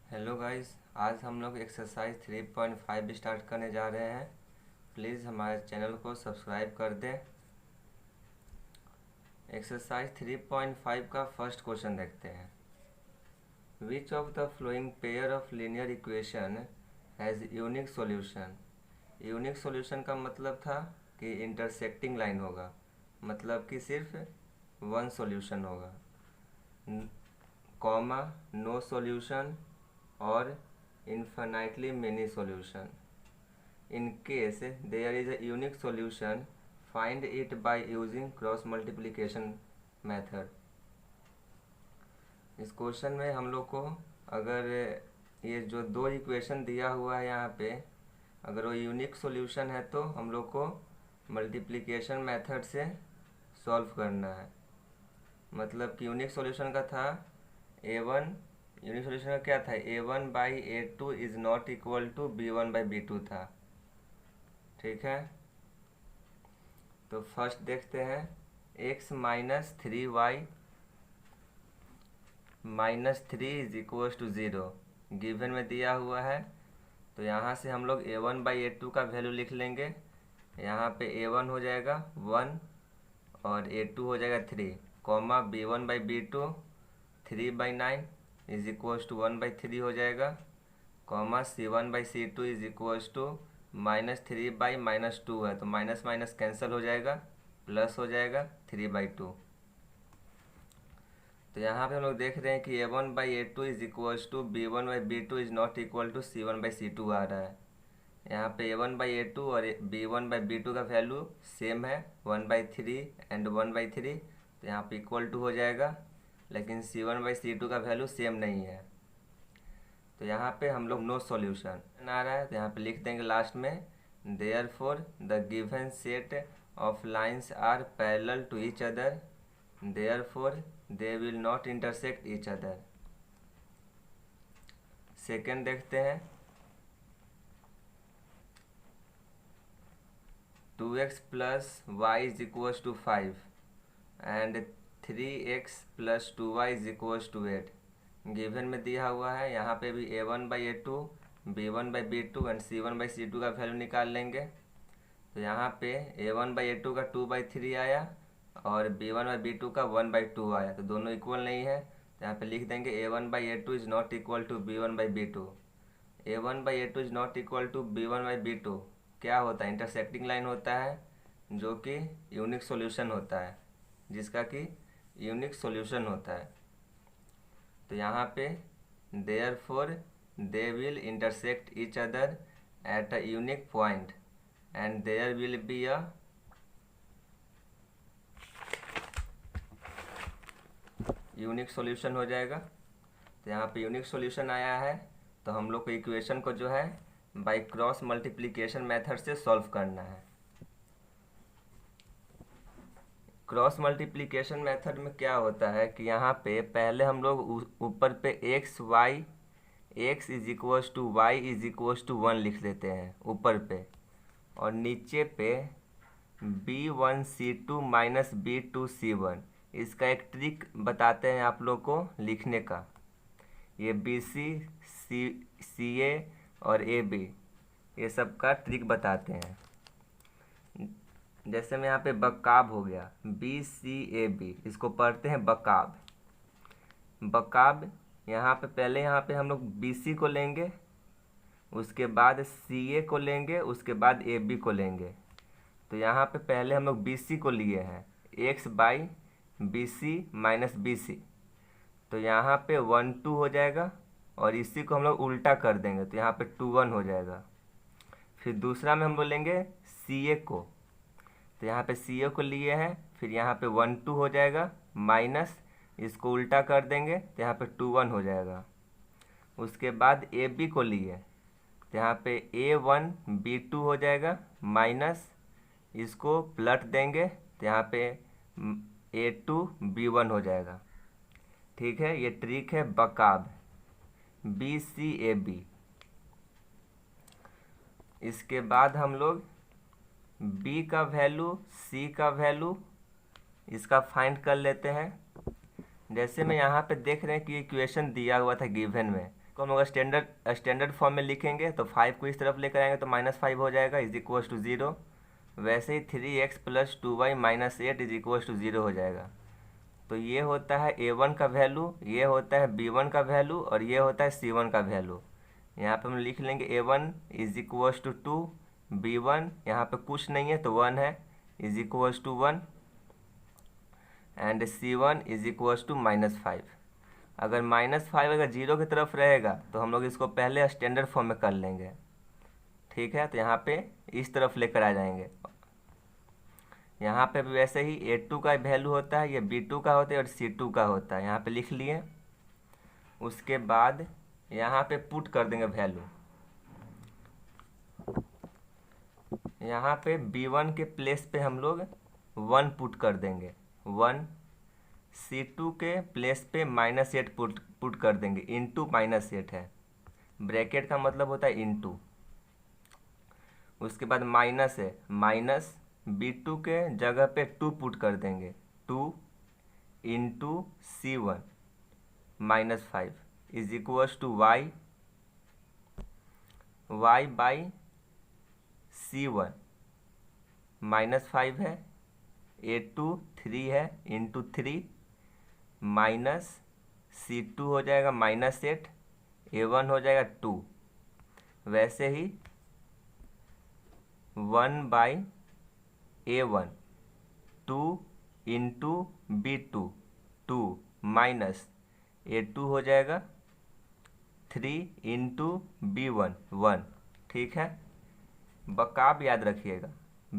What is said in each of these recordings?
Hello guys, आज हम लोग एक्सरसाइज 3.5 स्टार्ट करने जा रहे हैं। प्लीज़ हमारे चैनल को सब्सक्राइब कर दें। एक्सरसाइज 3.5 का फर्स्ट क्वेश्चन देखते हैं। Which of the following pair of linear equation has unique solution. Unique solution का मतलब था कि इंटरसेक्टिंग लाइन होगा, मतलब कि सिर्फ वन सॉल्यूशन होगा, कॉमा नो सॉल्यूशन और infinitely many solution. In case there is a unique solution, find it by using cross multiplication method. इस क्वेश्चन में हम लोग को अगर ये जो दो इक्वेशन दिया हुआ है यहाँ पे, अगर वो यूनिक सॉल्यूशन है तो हम लोग को मल्टीप्लिकेशन मेथड से सॉल्व करना है। मतलब कि यूनिक सॉल्यूशन का था a1, यूनिक सॉल्यूशन का क्या था, a1/a2 is not equal to b1/b2 था। ठीक है, तो फर्स्ट देखते हैं x minus 3y minus 3 is equal to 0 given में दिया हुआ है। तो यहाँ से हम लोग a1/a2 का वैल्यू लिख लेंगे। यहाँ पे a1 हो जाएगा 1 और a2 हो जाएगा 3, comma b1/b2 3/9 is equals to 1/3 हो जाएगा, comma c1/c2 is equals to -3/-2 है तो माइनस माइनस कैंसिल हो जाएगा, प्लस हो जाएगा 3/2। तो यहाँ पे हम लोग देख रहे हैं कि a1/a2 is equals to b1/b2 is not equal to c1/c2 आ रहा है। यहाँ पे a1/a2 और b1/b2 का वैल्यू सेम है 1/3 एंड 1/3, तो यहाँ पे इक्वल टू हो जाएगा, लेकिन c1/c2 का वैल्यू सेम नहीं है। तो यहाँ पे हम लोग नो सॉल्यूशन आ रहा है, तो यहाँ पे लिख देंगे लास्ट में therefore the given set of lines are parallel to each other, therefore they will not intersect each other. Second देखते हैं 2x plus y is equals to 5 and 3x plus 2y is equals to 8 given में दिया हुआ है। यहाँ पे भी a1/a2, b1/b2 and c1/c2 का वैल्यू निकाल लेंगे। तो यहाँ पे a1/a2 का 2/3 आया और b1/b2 का 1/2 आया, तो दोनों इक्वल नहीं है। तो यहाँ पे लिख देंगे a1/a2 is not equal to b1/b2। a1/a2 is not equal to b1/b2 क्या होता है, इंटरसेक्टिंग लाइन होता है, जो कि यूनिक सॉल्यूशन होता है, जिसका कि यूनिक सॉल्यूशन होता है। तो यहाँ पे therefore they will intersect each other at a unique point and there will be a unique solution हो जाएगा। तो यहाँ पे यूनिक सॉल्यूशन आया है, तो हम लोग को इक्वेशन को जो है बाय क्रॉस मल्टीप्लिकेशन मेथड से सॉल्व करना है। क्रॉस मल्टीप्लिकेशन मेथड में क्या होता है कि यहाँ पे पहले हम लोग ऊपर पे x is equals to y is equals to 1 लिख लेते हैं ऊपर पे, और नीचे पे b1c2 माइनस b2c1। इसका एक ट्रिक बताते हैं आप लोग को लिखने का। ये bc, ca और ab ये सब का ट्रिक बताते हैं। जैसे में यहाँ पे बकाब हो गया, BCAB, इसको पढ़ते हैं बकाब। बकाब यहाँ पे पहले यहाँ पे हम लोग BC को लेंगे, उसके बाद CA को लेंगे, उसके बाद AB को लेंगे। तो यहाँ पे पहले हम लोग BC को लिए हैं, x/BC माइनस BC, तो यहाँ पे 1/2 हो जाएगा, और इसी को हम लोग उल्टा कर देंगे तो यहाँ पे 2/1 हो जाएगा। फिर दूसरा में हम लोग लेंगे CA को, तो यहाँ पे CA को लिए हैं, फिर यहाँ पे 1/2 हो जाएगा, माइनस इसको उल्टा कर देंगे तो यहाँ पे 2/1 हो जाएगा। उसके बाद AB को लिए, तो यहाँ पे A1/B2 हो जाएगा, माइनस इसको पलट देंगे तो यहाँ पे A2/B1 हो जाएगा। ठीक है, ये ट्रिक है बकाब, BCAB। इसके बाद हम लोग B का वैल्यू, C का वैल्यू इसका फाइंड कर लेते हैं। जैसे में यहाँ पे देख रहे हैं कि इक्वेशन दिया हुआ था गिवन में इसको हम लोग स्टैंडर्ड फॉर्म में लिखेंगे तो 5 को इस तरफ लेकर आएंगे तो -5 हो जाएगा इज इक्वल टू 0। वैसे ही 3x + 2y - 8 is equal to 0 हो जाएगा। तो ये होता है a1 का वैल्यू, ये होता है b1 का वैल्यू और ये होता है c1 का वैल्यू। यहाँ पे हम लिख लेंगे a1 is equal to 2, b1 यहाँ पे कुछ नहीं है तो 1 है is equal to 1 and c1 is equal to -5। अगर -5 अगर 0 की तरफ रहेगा तो हम लोग इसको पहले स्टैंडर्ड फॉर्म में कर लेंगे। ठीक है, तो यहाँ पे इस तरफ लेकर आ जाएंगे। यहाँ पे भी वैसे ही a2 का वैल्यू होता है, ये b2 का होता है और c2 का होता है, यहाँ पे लिख लिए। उसके बाद यहाँ पे पुट कर देंगे वैल्यू। यहाँ पे b1 के प्लेस पे हम लोग 1 पुट कर देंगे 1, c2 के प्लेस पे -8 पुट कर देंगे, इंटू -8 है, ब्रैकेट का मतलब होता है इंटू। उसके बाद माइनस है, माइनस b2 के जगह पे 2 पुट कर देंगे, 2 into c1 -5 is equal to y by c1 -5 है, a2 3 है इंटू 3 माइनस c2 हो जाएगा -8, a1 हो जाएगा 2। वैसे ही 1 by a1 2 into b2 2 minus a2 हो जाएगा 3 इंटू b1 1। ठीक है, बकाब याद रखिएगा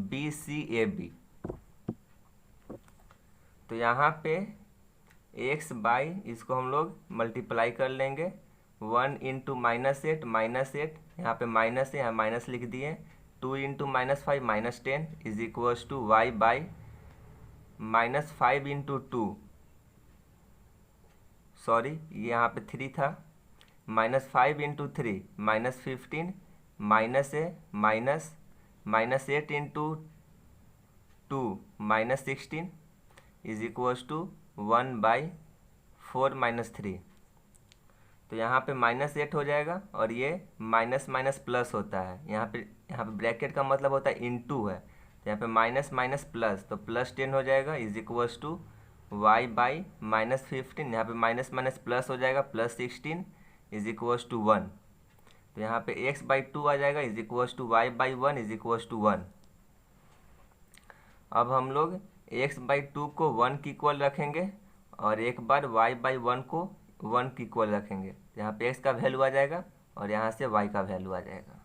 BCAB। तो यहाँ पे x बाई इसको हम लोग मल्टीप्लाई कर लेंगे, 1 इंटू -8 यहाँ पे माइनस है, यहाँ माइनस लिख दिए, 2 into -5 -10 is equal to y by -5 into 2, sorry ये यहाँ पे 3 था, -5 इंटू 3 -15 माइनस है -8 इंटू 2 -16 इज इक्वल टू 1/4 -3। तो यहाँ पे -8 हो जाएगा और ये माइनस माइनस प्लस होता है, यहाँ पे ब्रैकेट का मतलब होता है इंटू है, तो यहाँ पे माइनस माइनस प्लस, तो +10 हो जाएगा is equal to y by -15, यहाँ पे माइनस माइनस प्लस हो जाएगा +16 इज इक्वल टू 1। तो यहाँ पे x/2 आ जाएगा is equal to y/1 is equal to 1। अब हम लोग x/2 को 1 की इक्वल रखेंगे और एक बार y/1 को 1 की इक्वल रखेंगे। यहाँ पे x का वैल्यू आ जाएगा और यहाँ से y का वैल्यू आ जाएगा।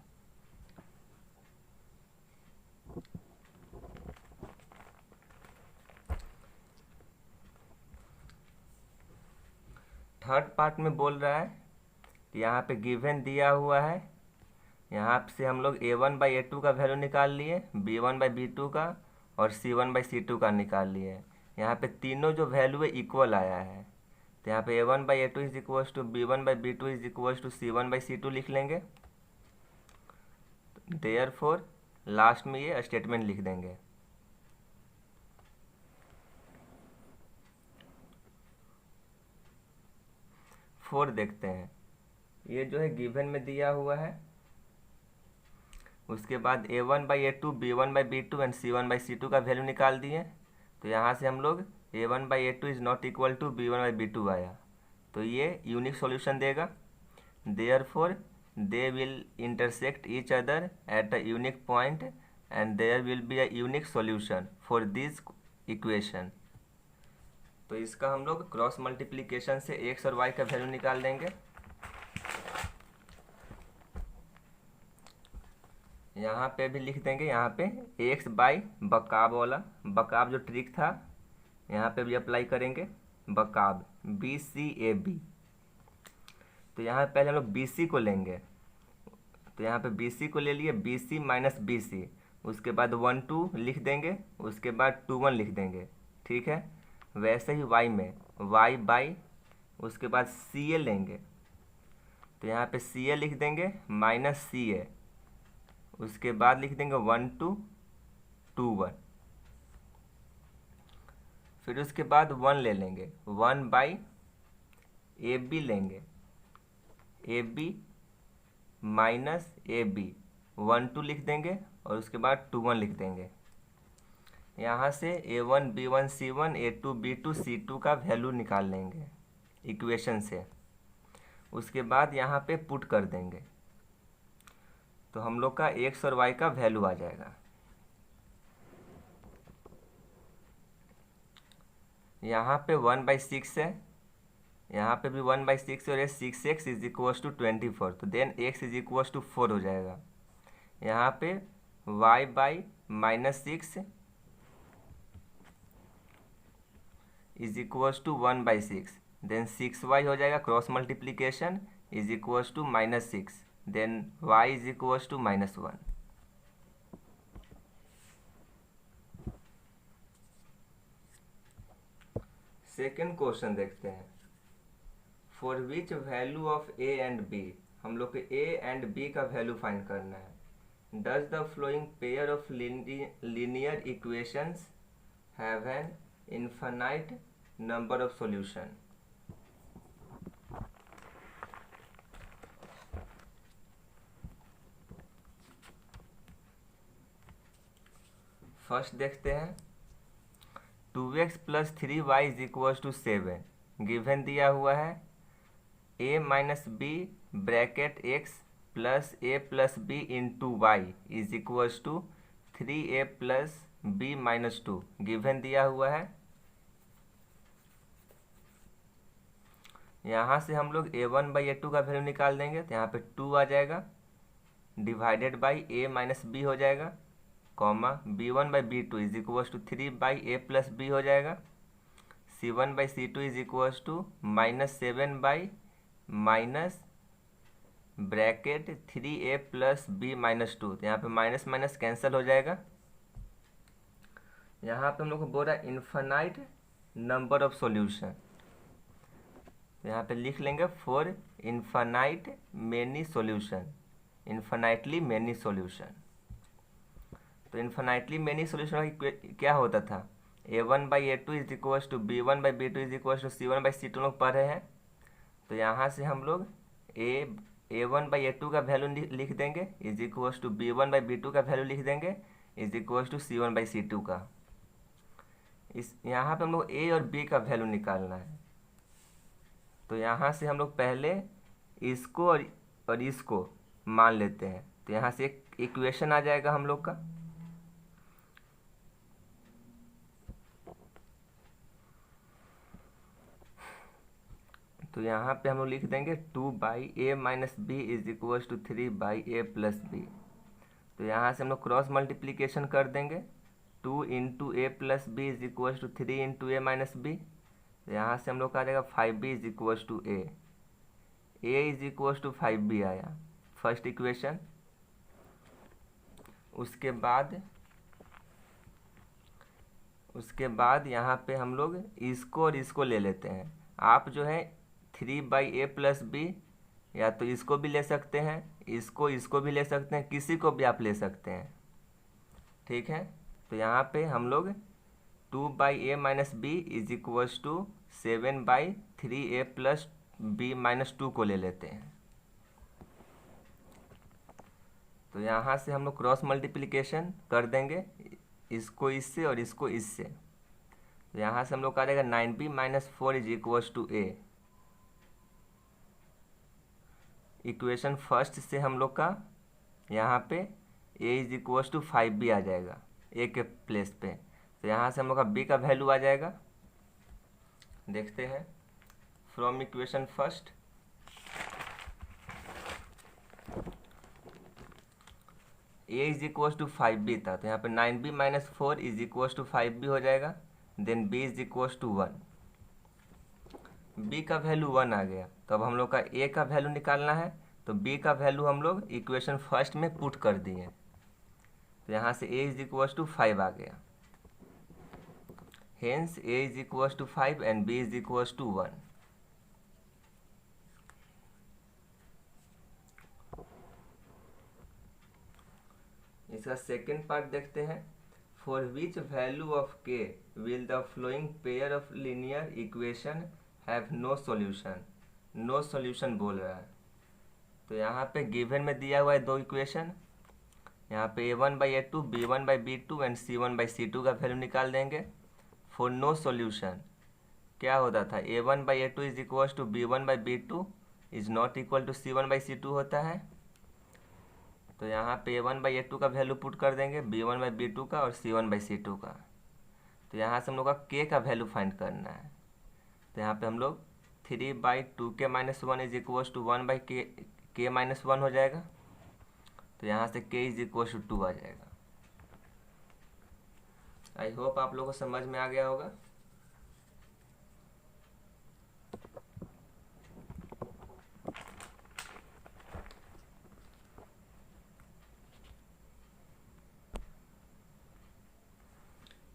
थर्ड पार्ट में बोल रहा है कि यहाँ पे गिवन दिया हुआ है, यहाँ से हम लोग a1/a2 का वैल्यू निकाल लिए, b1/b2 का और c1/c2 का निकाल लिए। यहाँ पे तीनों जो वैल्यू है इक्वल आया है, तो यहाँ पे a1/a2 is equal to b1/b2 is equal to c1/c2 लिख लेंगे। देयरफॉर लास्ट में ये स्टेटमेंट लिख देंगे। फोर देखते हैं, ये जो है गिवन में दिया हुआ है, उसके बाद a1/a2 b1/b2 एंड c1/c2 का वैल्यू निकाल दिए। तो यहाँ से हम लोग a1/a2 is not equal to b1/b2 आया, तो ये यूनिक सॉल्यूशन देगा। Therefore they will intersect each other at a unique point and there will be a unique solution for this equation. तो इसका हम लोग क्रॉस मल्टीप्लिकेशन से x और y का वैल्यू निकाल देंगे। यहाँ पे भी लिख देंगे, यहाँ पे x बाई बकाब वाला, बकाब जो ट्रिक था यहाँ पे भी अप्लाई करेंगे, बकाब BCAB। तो यहाँ पहले हम लोग BC को लेंगे, तो यहाँ पे BC को ले लिए, BC माइनस BC, उसके बाद 1 2 लिख देंगे, उसके बाद 2 1 लिख देंगे। ठीक है, वैसे ही y में y बाई उसके बाद CA लेंगे, तो यहाँ पे CA लिख देंगे माइनस CA, उसके बाद लिख देंगे 1 2 2 1, फिर उसके बाद 1 ले लेंगे, 1 बाई AB लेंगे, A B minus A B 1 2 लिख देंगे और उसके बाद 2 1 लिख देंगे। यहाँ से A1 B1 C1 A2 B2 C2 का वैल्यू निकाल लेंगे इक्वेशन से। उसके बाद यहाँ पे पुट कर देंगे तो हम लोग का x और y का वैल्यू आ जाएगा। यहाँ पे 1/6 है, यहाँ पे भी 1/6 और 6x इज इक्वल्स टू 24, तो then x is equals to 4 हो जाएगा। यहाँ पे y/-6 is equals to 1/6, then 6y हो जाएगा, cross multiplication is equals to -6, then y is equals to -1। Second question देखते हैं। For which value of a and b, हम लोग को a एंड b का वैल्यू फाइंड करना है। Does the following pair of linear equations have an infinite number of solution. First देखते हैं 2x + 3y is equal to 7, given दिया हुआ है a minus B bracket x plus a plus b into y is equal to 3a plus b minus 2 given दिया हुआ है। यहाँ से हम लोग a1/a2 का वैल्यू निकाल देंगे तो यहाँ पे 2 आ जाएगा, divided by a minus b हो जाएगा, comma b1/b2 is equal to 3/a plus b हो जाएगा, c1/c2 is equal to -7 by minus bracket 3a plus b minus 2, तो यहाँ पे माइनस माइनस कैंसिल हो जाएगा। यहाँ पे हम लोग को बोल रहा है इनफाइनाइट नंबर ऑफ सॉल्यूशन, तो यहाँ पे लिख लेंगे for infinite many solution, infinitely many solution. तो इनफाइनाइटली मेनी सॉल्यूशन क्या होता था, a1/a2 is equal to b1/b2 is equal to c1/c2 लोग पढ़ रहे हैं। तो यहाँ से हम लोग a1/a2 का वैल्यू लिख देंगे इज इक्वल टू b1/b2 का वैल्यू लिख देंगे इज इक्वल टू c1/c2 का। इस यहाँ पे हम लोग a और b का वैल्यू निकालना है, तो यहाँ से हम लोग पहले इसको और इसको मान लेते हैं, तो यहाँ से एक इक्वेशन आ जाएगा हम लोग का। तो यहाँ पे हम लोग लिख देंगे 2/a minus b is equal to 3/a plus b. तो यहाँ से हम लोग क्रॉस मल्टीप्लीकेशन कर देंगे, 2 into a plus b is equal to 3 into a minus b. तो यहाँ से हम लोग का आ जाएगा 5b is equal to a is equal to 5b आया फर्स्ट इक्वेशन। उसके बाद यहाँ पे हम लोग इसको और इसको ले लेते हैं। आप जो है 3/a प्लस बी या तो इसको भी ले सकते हैं, इसको भी ले सकते हैं, किसी को भी आप ले सकते हैं, ठीक है। तो यहाँ पे हम लोग 2/a minus b is equal to 7/3a plus b minus 2 को ले लेते हैं। तो यहाँ से हम लोग क्रॉस मल्टीप्लिकेशन कर देंगे, इसको इससे और इसको इससे। तो यहाँ से हम लोग का आ जाएगा 9b minus 4 is equal to a। Equation first से हम लोग का यहाँ पे a is equal to 5b आ जाएगा a के प्लेस पे। तो यहाँ से हम लोग का b का वैल्यू आ जाएगा, देखते हैं from equation first. a is equal to 5b था, तो यहाँ पे 9b minus 4 is equal to 5b हो जाएगा, then b is equal to 1। b का वैल्यू 1 आ गया, तो अब हम लोग का a का वैल्यू निकालना है, तो b का वैल्यू हम लोग इक्वेशन फर्स्ट में पुट कर दिए। तो यहाँ से a इज इक्वल टू 5 आ गया, hence a is equal to 5 and b is equal to 1। इसका सेकेंड पार्ट देखते हैं। For which value of k will the following pair of linear equation have no solution. No solution बोल रहा है, तो यहाँ पे गिवन में दिया हुआ है दो इक्वेशन, यहाँ पे a1/a2 b1/b2 एंड c1/c2 का वैल्यू निकाल देंगे। फॉर नो सॉल्यूशन क्या होता था, a1/a2 is equal to b1/b2 is not equal to c1/c2 होता है। तो यहाँ पे a1/a2 का वैल्यू पुट कर देंगे, b1/b2 का और c1/c2 का। तो यहाँ से हम लोग का k का वैल्यू फाइंड करना है। तो यहाँ पे हम लोग 3/2k-1 is equal to 1/k-1 हो जाएगा। तो यहाँ से k इज इक्वल टू 2 आ जाएगा। आई होप आप लोगों को समझ में आ गया होगा।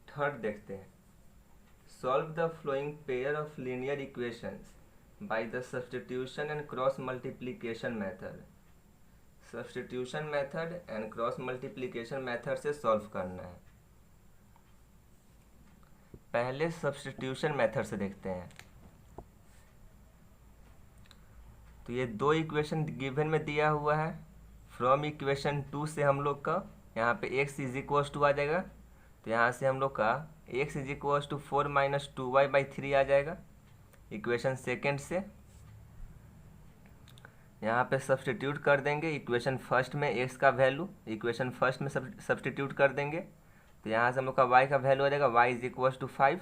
थर्ड देखते हैं, solve the following pair of linear equations by the substitution and cross multiplication method. Substitution method and cross multiplication method से सॉल्व करना है। पहले सब्स्टिट्यूशन मेथड से देखते हैं। तो ये दो इक्वेशन गिवन में दिया हुआ है। फ्रॉम इक्वेशन 2 से हम लोग का यहाँ पे x इज इक्वल टू आ जाएगा। तो यहाँ से हम लोग का x is equal to 4 - 2y/3 आ जाएगा इक्वेशन सेकेंड से। यहाँ पे सब्स्टिट्यूट कर देंगे इक्वेशन फर्स्ट में x का वैल्यू, इक्वेशन फर्स्ट में सब्स्टिट्यूट कर देंगे। तो यहाँ से हम लोग का y का वैल्यू आ जाएगा y is equal to 5।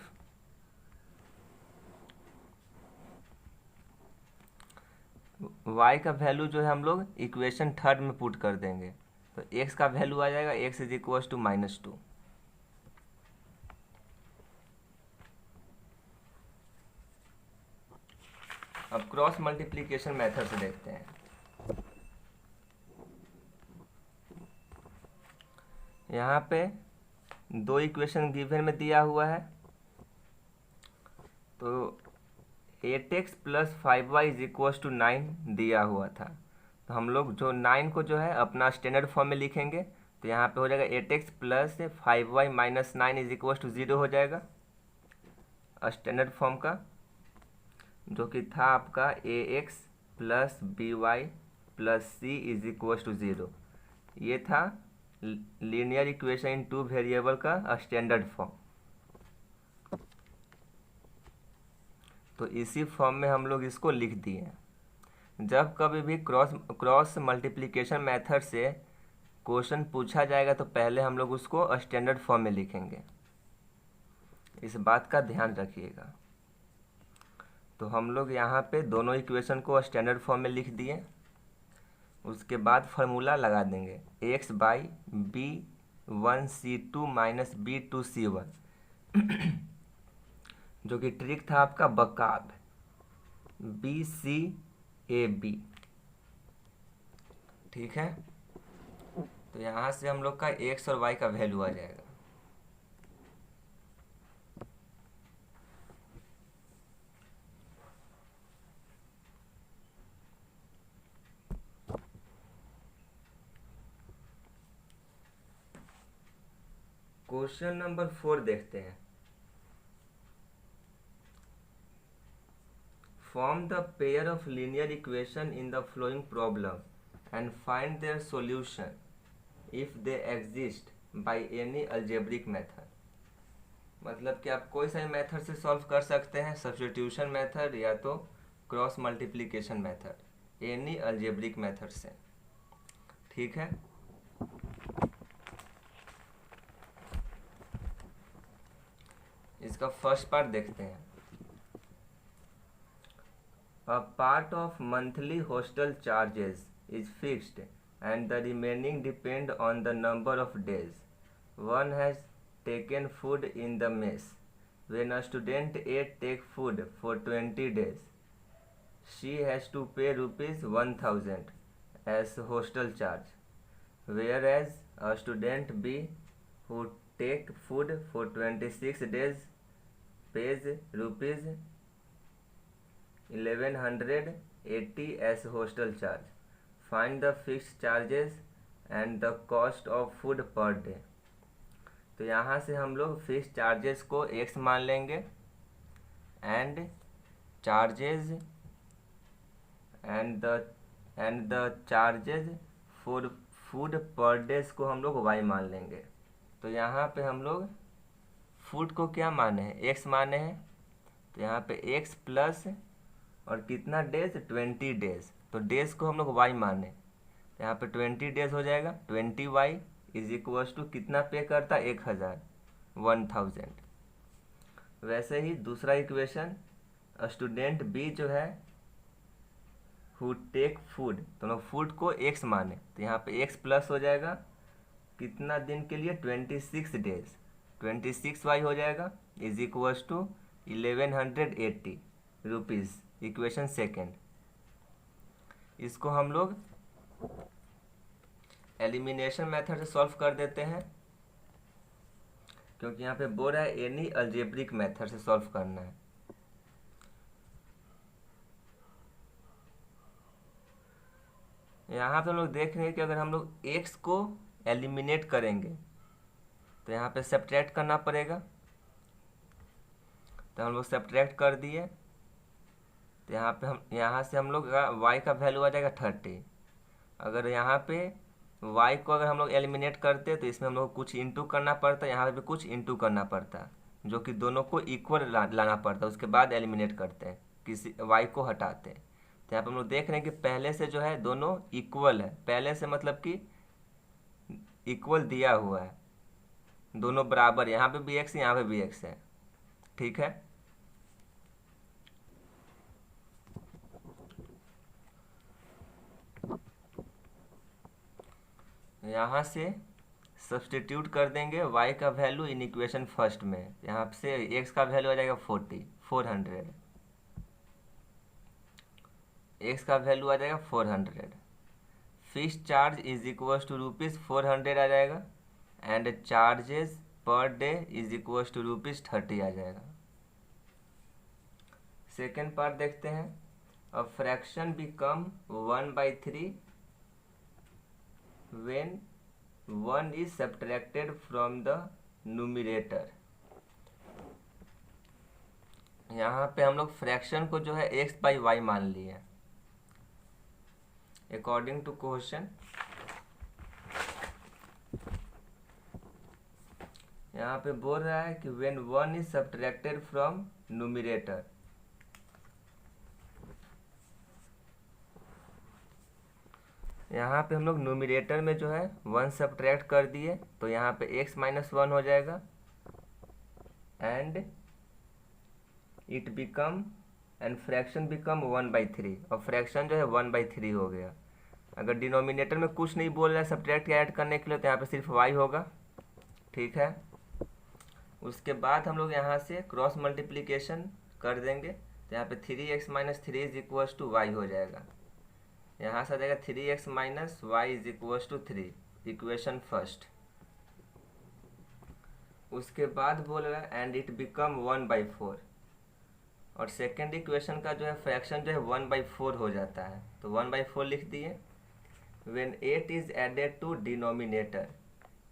y का वैल्यू जो है हम लोग इक्वेशन थर्ड में पुट कर देंगे। तो x का वैल्यू आ जाएगा x इज इक्वल टू -2। अब क्रॉस मल्टीप्लिकेशन मेथड से देखते हैं। यहाँ पे दो इक्वेशन गिवन में दिया हुआ है। तो 8x + 5y is equal to 9 दिया हुआ था। तो हम लोग जो 9 को जो है अपना स्टैंडर्ड फॉर्म में लिखेंगे। तो यहाँ पे हो जाएगा 8x + 5y - 9 is equal to 0 हो जाएगा स्टैंडर्ड फॉर्म का, जो कि था आपका ax + by + c is equal to 0। ये था लीनियर इक्वेशन इन 2 वेरिएबल का स्टैंडर्ड फॉर्म। तो इसी फॉर्म में हम लोग इसको लिख दिए। जब कभी भी क्रॉस मल्टीप्लिकेशन मेथड से क्वेश्चन पूछा जाएगा तो पहले हम लोग उसको स्टैंडर्ड फॉर्म में लिखेंगे, इस बात का ध्यान रखिएगा। तो हम लोग यहाँ पे दोनों इक्वेशन को स्टैंडर्ड फॉर्म में लिख दिए। उसके बाद फार्मूला लगा देंगे x/b1c2 - b2c1 जो कि ट्रिक था आपका बकाब BCAB। ठीक है। तो यहाँ से हम लोग का x और y का वैल्यू आ जाएगा। क्वेश्चन नंबर 4 देखते हैं। Form the pair of linear equation in the flowing problem and find their solution if they exist by any algebraic method. मतलब कि आप कोई सा मेथड से सॉल्व कर सकते हैं, सब्स्टिट्यूशन मेथड या तो cross multiplication method, any algebraic method से। ठीक है। इसका फर्स्ट पार्ट देखते हैं। A part of monthly hostel charges is fixed and the remaining depend on the number of days one has taken food in the mess. When a student A take food for 20 days, she has to pay ₹1000 as hostel charge, whereas a student B who take food for 26 days pays ₹1180 as hostel charge. Find the fixed charges and the cost of food per day. तो यहाँ से हम लोग fix charges को x मान लेंगे and charges and the end the charges for food पर days को हम लोग y मान लेंगे। तो यहाँ पे हम लोग फूड को क्या माने हैं, x माने हैं, तो यहाँ पे x प्लस और कितना डेज, 20 डेज, तो डेज को हम लोग y माने, तो यहाँ पे 20 डेज हो जाएगा। 20y इज इक्वल्स टू कितना पे करता, 1000। वैसे ही दूसरा इक्वेशन, स्टूडेंट बी जो है हु टेक फूड, तो लोग फूड को x माने, तो यहाँ पे x प्लस हो जाएगा कितना दिन के लिए, 26 डेज, 26y हो जाएगा is equals to 1180 rupees. Equation second, इसको हम लोग एलिमिनेशन मेथड से सॉल्व कर देते हैं, क्योंकि यहाँ पे बोल रहा है एनी अलजेब्रिक मेथड से सॉल्व करना है। यहाँ पे हम लोग देख रहे हैं कि अगर हम लोग x को एलिमिनेट करेंगे तो यहाँ पे सब्ट्रैक्ट करना पड़ेगा, तो हम लोग सब्ट्रैक्ट कर दिए, तो यहाँ से हम लोग y का वैल्यू आ जाएगा 30। अगर यहाँ पे y को अगर हम लोग एलिमिनेट करते तो इसमें हम लोग कुछ इंटू करना पड़ता, यहाँ पे भी कुछ इंटू करना पड़ता, जो कि दोनों को इक्वल लाना पड़ता, उसके बाद एलिमिनेट करते हैं, किसी y को हटाते हैं। तो यहाँ पे हम लोग देख रहे हैं कि पहले से जो है दोनों इक्वल है, पहले से मतलब कि इक्वल दिया हुआ है, दोनों बराबर, यहाँ पे भी x यहाँ पे भी x है, ठीक है। यहाँ से सब्सटीट्यूट कर देंगे y का वैल्यू इन इक्वेशन फर्स्ट में, यहाँ से x का वैल्यू आ जाएगा 400, x का वैल्यू आ जाएगा 400। Fix charge is equals to ₹400 आ जाएगा, and charges per day is equals to ₹30 आ जाएगा। सेकेंड पार्ट देखते हैं, a fraction become 1/3 when 1 is subtracted from the numerator। यहाँ पे हम लोग फ्रैक्शन को जो है x/y मान लिए अकॉर्डिंग टू क्वेश्चन। यहाँ पे बोल रहा है कि when 1 is subtracted from numerator, यहाँ पे हम लोग न्यूमिरेटर में जो है 1 सब्ट्रैक्ट कर दिए, तो यहाँ पे x - 1 हो जाएगा, and it become and fraction become 1/3, और फ्रैक्शन जो है 1/3 हो गया। अगर डिनोमिनेटर में कुछ नहीं बोल रहा है सब्ट्रैक्ट ऐड करने के लिए, तो यहाँ पे सिर्फ y होगा, ठीक है। उसके बाद हम लोग यहाँ से क्रॉस मल्टीप्लिकेशन कर देंगे, तो यहाँ पे 3x - 3 is equals to y हो जाएगा, यहाँ से आ जाएगा 3x - y is equals to 3, equation first. उसके बाद बोल रहा है एंड इट बिकम 1/4, और सेकेंड इक्वेशन का जो है फ्रैक्शन जो है 1/4 हो जाता है, तो 1/4 लिख दिए। When 8 is added to denominator,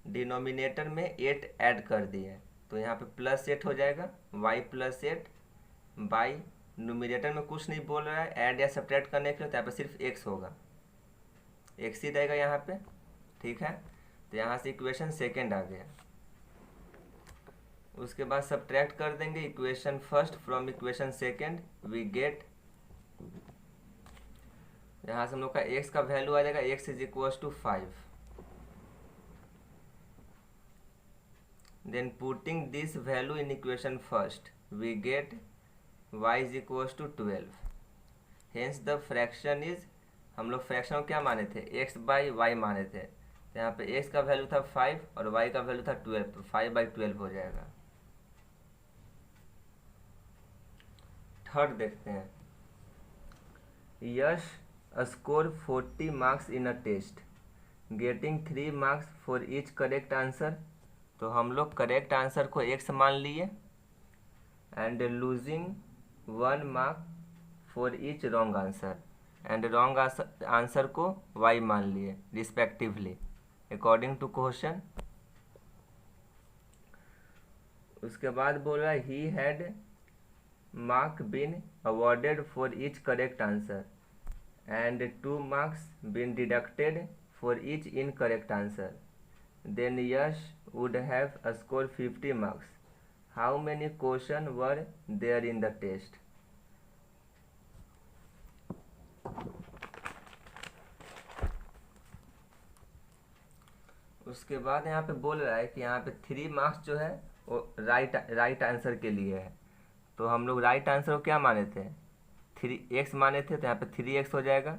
denominator में 8 ऐड कर दिए, तो यहाँ पे +8 हो जाएगा, y + 8 बाई, न्यूमिनेटर में कुछ नहीं बोल रहा है ऐड या सब्ट्रैक्ट करने के लिए, तो यहाँ पे सिर्फ x होगा, x ही रहेगा यहाँ पे, ठीक है। तो यहाँ से इक्वेशन सेकेंड आ गया। उसके बाद सब्ट्रैक्ट कर देंगे equation first from equation second, we get, यहाँ से हम लोग का x का वैल्यू आ जाएगा x is equals to 5। Then putting this value in equation first, we get y is equals to 12। Hence the fraction is, हम लोग फ्रैक्शन को क्या माने थे, x/y माने थे, तो यहाँ पे x का वैल्यू था 5 और y का वैल्यू था 12, तो 5/12 हो जाएगा। थर्ड देखते हैं, Yash score 40 marks in a test, getting 3 marks for each correct answer, तो हम लोग करेक्ट आंसर को x मान लिए, and losing 1 mark for each wrong answer, and wrong answer को y मान लिए रिस्पेक्टिवली अकॉर्डिंग टू क्वेश्चन। उसके बाद बोला he had mark been awarded for each correct answer, and 2 marks been deducted for each incorrect answer, then Yash would have scored 50 marks. How many questions were there in the test? उसके बाद यहाँ पे बोल रहा है कि यहाँ पे 3 मार्क्स जो है वो राइट आंसर के लिए है। तो हम लोग राइट आंसर को क्या माने थे, 3x माने थे, तो यहाँ पे 3x हो जाएगा।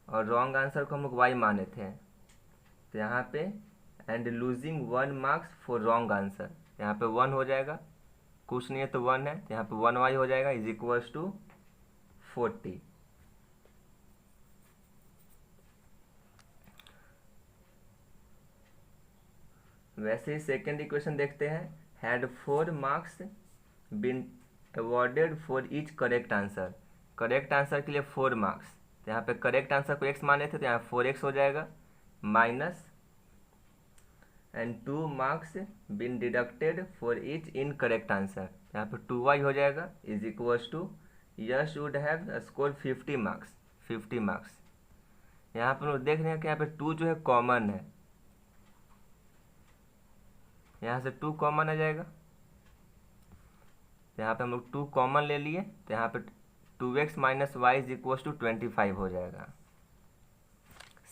और रॉन्ग आंसर को हम लोग y माने थे, तो यहाँ पे and losing 1 marks for wrong answer, यहाँ पे 1 हो जाएगा, कुछ नहीं है तो 1 है, तो यहाँ पे 1y हो जाएगा इज इक्वल्स टू 40। वैसे ही सेकेंड इक्वेशन देखते हैं। Had 4 marks been awarded for each correct answer, correct answer के लिए 4 मार्क्स, तो यहाँ पे करेक्ट आंसर को x माने थे, तो यहाँ 4x हो जाएगा minus and 2 marks been deducted for each incorrect answer, यहाँ पे 2y हो जाएगा is equals to Yash would have score 50 marks, 50 marks. यहाँ पर हम देख रहे हैं कि यहाँ पे 2 जो है कॉमन है, यहाँ से 2 कॉमन आ जाएगा, तो यहाँ पे हम लोग 2 कॉमन ले लिए, तो यहाँ पे 2x minus y is equal to 25 हो जाएगा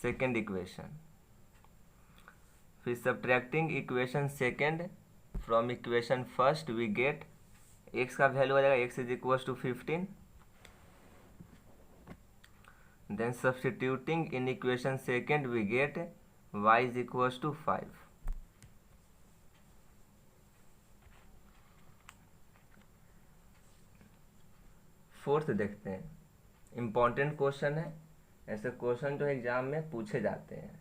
सेकेंड इक्वेशन। फिर subtracting equation second from equation first we get x का वैल्यू आ जाएगा x is equal to 15, then substituting in equation second we get y is equal to 5। Fourth देखते हैं, important question है, ऐसे क्वेश्चन जो exam में पूछे जाते हैं।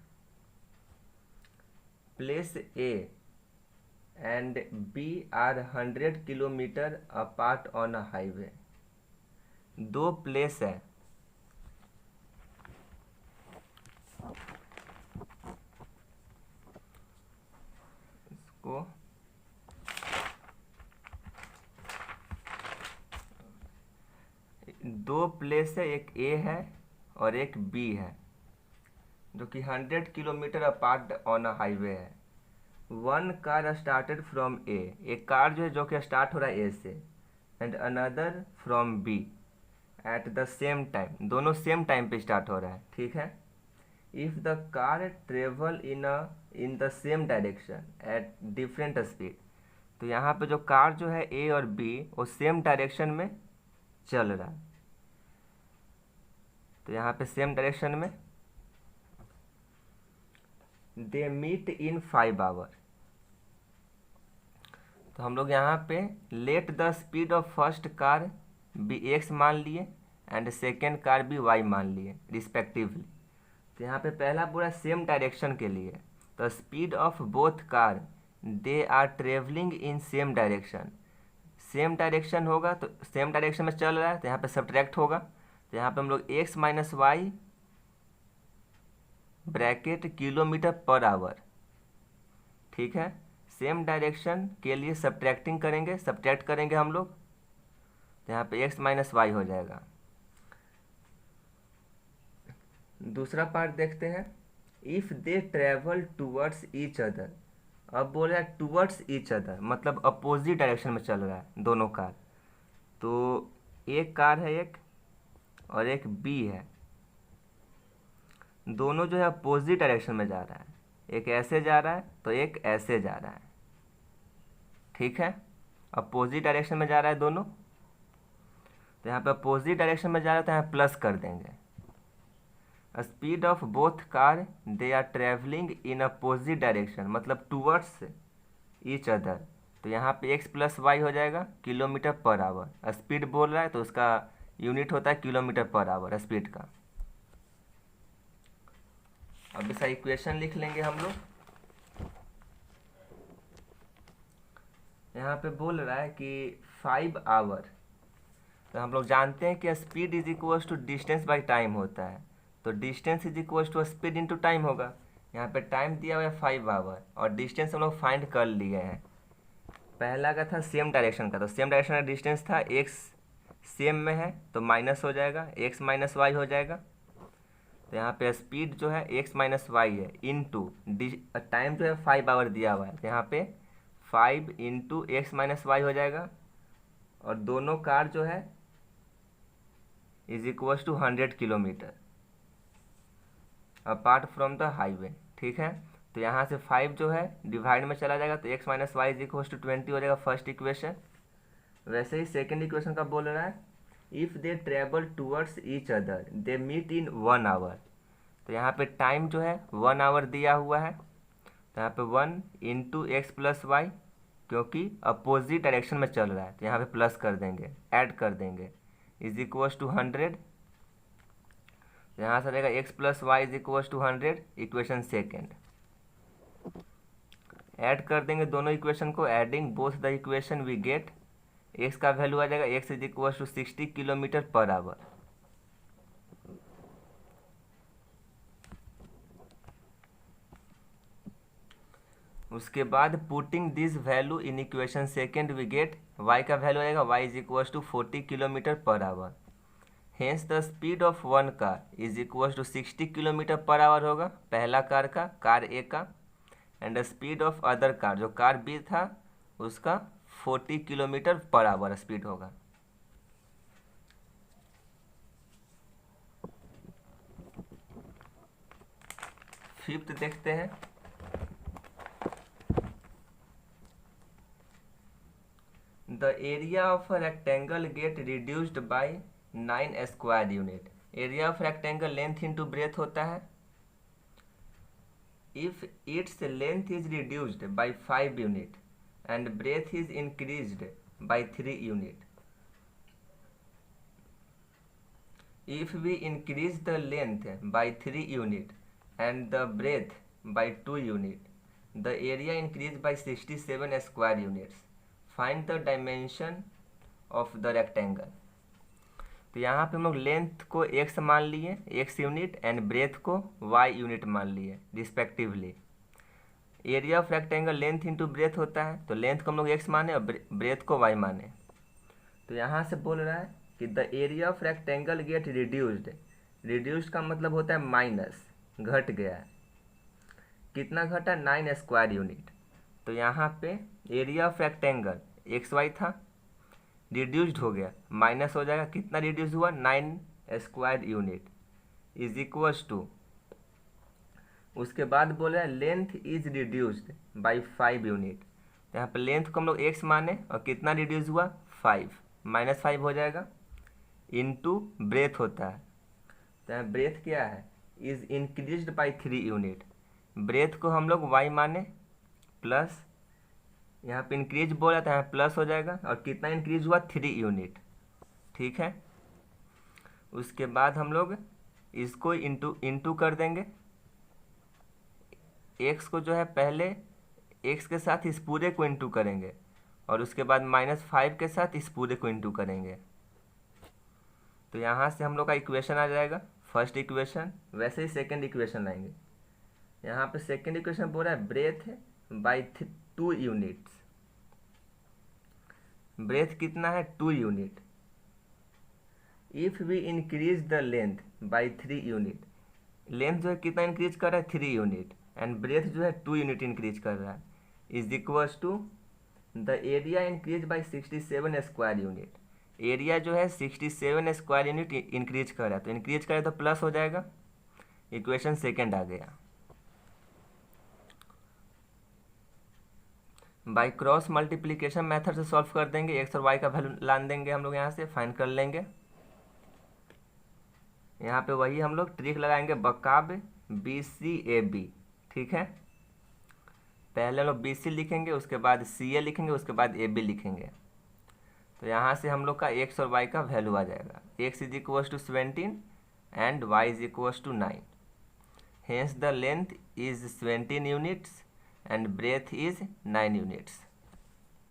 Place A and B are 100 kilometre apart on a highway, दो प्लेस है, इसको दो प्लेस है, एक ए है और एक बी है, जो कि 100 kilometre apart on a highway है। वन कार स्टार्टेड फ्रॉम ए, एक कार जो है जो कि स्टार्ट हो रहा है ए से, and another from B at the same time, दोनों सेम टाइम पे स्टार्ट हो रहा है, ठीक है। If the car travel in the same direction at different speed, तो यहाँ पे जो कार जो है ए और बी वो सेम डायरेक्शन में चल रहा है, तो यहाँ पे सेम डायरेक्शन में दे मीट इन 5 आवर, तो हम लोग यहाँ पे let the speed of first car be x मान लिए and second car be y मान लिए रिस्पेक्टिवली। तो यहाँ पे पहला पूरा सेम डायरेक्शन के लिए, तो speed of both car they are travelling in same direction, same direction होगा तो सेम डायरेक्शन में चल रहा है, तो यहाँ पे सब्ट्रैक्ट होगा, तो यहाँ पे हम लोग x minus y bracket kilometre per hour, ठीक है। सेम डायरेक्शन के लिए सब्ट्रैक्टिंग करेंगे, सब्ट्रैक्ट करेंगे हम लोग, तो यहाँ पे x माइनस वाई हो जाएगा। दूसरा पार्ट देखते हैं, if they travel towards each other, अब बोल रहा है टूवर्ड्स ईच अदर मतलब अपोजिट डायरेक्शन में चल रहा है दोनों कार, तो एक कार है एक और एक बी है, दोनों जो है अपोजिट डायरेक्शन में जा रहा है, एक ऐसे जा रहा है तो एक ऐसे जा रहा है, ठीक है। अपोजिट डायरेक्शन में जा रहा है दोनों, तो यहाँ पे अपोजिट डायरेक्शन में जा रहा है तो यहाँ प्लस कर देंगे। Speed of both car they are travelling in opposite direction मतलब टूवर्ड्स ईच अदर, तो यहाँ पे x प्लस वाई हो जाएगा किलोमीटर पर आवर, स्पीड बोल रहा है तो उसका यूनिट होता है किलोमीटर पर आवर स्पीड का। अब इसका इक्वेशन लिख लेंगे हम लोग। यहाँ पे बोल रहा है कि 5 आवर, तो हम लोग जानते हैं कि speed is equal to distance by time होता है, तो distance is equal to speed into time होगा। यहाँ पे टाइम दिया हुआ है 5 आवर और डिस्टेंस हम लोग फाइंड कर लिए हैं। पहला का था सेम डायरेक्शन का, तो सेम डायरेक्शन का डिस्टेंस था x सेम में है तो माइनस हो जाएगा, एक्स माइनस वाई हो जाएगा। तो यहाँ पे स्पीड जो है एक्स माइनस वाई है, इनटू टाइम जो है 5 आवर दिया हुआ है, तो यहाँ पे 5 इंटू एक्स माइनस वाई हो जाएगा। और दोनों कार जो है is equal to 100 kilometre apart from the highway. ठीक है, तो यहाँ से 5 जो है डिवाइड में चला जाएगा, तो x minus y is equal to 20 हो जाएगा फर्स्ट इक्वेशन। वैसे ही सेकेंड इक्वेशन का बोल रहा है, if they travel towards each other they meet in 1 hour. तो यहाँ पे टाइम जो है 1 आवर दिया हुआ है, तो यहाँ पे 1 इंटू एक्स प्लस वाई, क्योंकि अपोजिट डायरेक्शन में चल रहा है तो यहाँ पे प्लस कर देंगे, ऐड कर देंगे, इज इक्वल टू 100। यहाँ से रहेगा x plus y is equal to 100, equation second. Add कर देंगे दोनों इक्वेशन को, adding both the equation we get, x का वैल्यू आ जाएगा x is equal to 60 kilometre per hour. उसके बाद putting this value in equation second we get y का वैल्यू आएगा y is equal to 40 kilometre per hour. Hence the speed of one car is equal to 60 kilometre per our होगा पहला car का, car ए का, and the speed of other car जो car B था उसका 40 kilometre per our speed होगा। Fifth देखते हैं, the area of a rectangle get reduced by 9 square unit। area of rectangle length into breadth होता है। if its length is reduced by 5 unit and breadth is increased by 3 unit, if we increase the length by 3 unit and the breadth by 2 unit, the area increased by 67 square units। Find the dimension of the rectangle. तो यहाँ पे हम लोग length को x मान लिए, x unit, and breadth को y unit मान लिए respectively. Area of rectangle length into breadth होता है, तो लेंथ को हम लोग x माने और ब्रेथ को y माने। तो यहाँ से बोल रहा है कि the area of rectangle gate reduced. Reduced का मतलब होता है माइनस, घट गया है। कितना घटा? 9 स्क्वायर यूनिट। तो यहाँ पे area of rectangle x y था, रिड्यूस्ड हो गया, माइनस हो जाएगा। कितना रिड्यूस हुआ? 9 square unit is equals to, उसके बाद बोल रहा है length is reduced by 5 unit. तो यहाँ पे लेंथ को हम लोग एक्स माने और कितना रिड्यूस हुआ? 5, -5 हो जाएगा, इनटू ब्रेथ होता है। तो यहाँ ब्रेथ क्या है? Is increased by 3 unit. Breadth को हम लोग वाई माने प्लस, यहाँ पे इंक्रीज बोला था, यहाँ प्लस हो जाएगा, और कितना इंक्रीज हुआ? 3 यूनिट। ठीक है, उसके बाद हम लोग इसको इंटू कर देंगे। एक्स को जो है पहले एक्स के साथ इस पूरे को इंटू करेंगे और उसके बाद -5 के साथ इस पूरे को इंटू करेंगे। तो यहाँ से हम लोग का इक्वेशन आ जाएगा, फर्स्ट इक्वेशन। वैसे ही सेकंड इक्वेशन लाएंगे। यहाँ पे सेकंड इक्वेशन बोल रहा है ब्रेथ बाय 2 यूनिट्स। ब्रेथ कितना है? 2 unit. If we increase the length by 3 unit, length जो है कितना इंक्रीज कर रहा है? 3 यूनिट, एंड ब्रेथ जो है 2 यूनिट इंक्रीज कर रहा है, is equals to the area increase by 67 square unit. Area जो है 67 स्क्वायर यूनिट इंक्रीज कर रहा है, तो इंक्रीज करे तो प्लस हो जाएगा। इक्वेशन सेकेंड आ गया। बाय क्रॉस मल्टीप्लिकेशन मेथड से सॉल्व कर देंगे, एक्स और वाई का वैल्यू लान देंगे हम लोग, यहाँ से फाइंड कर लेंगे। यहाँ पे वही हम लोग ट्रिक लगाएंगे, बकाब BCAB। ठीक है, पहले हम लोग BC लिखेंगे, उसके बाद CA लिखेंगे, उसके बाद AB लिखेंगे। तो यहाँ से हम लोग का एक्स और वाई का वैल्यू आ जाएगा। X is equals to 17 and y is equals to 9। Hence the length is 17 units and breadth is 9 units.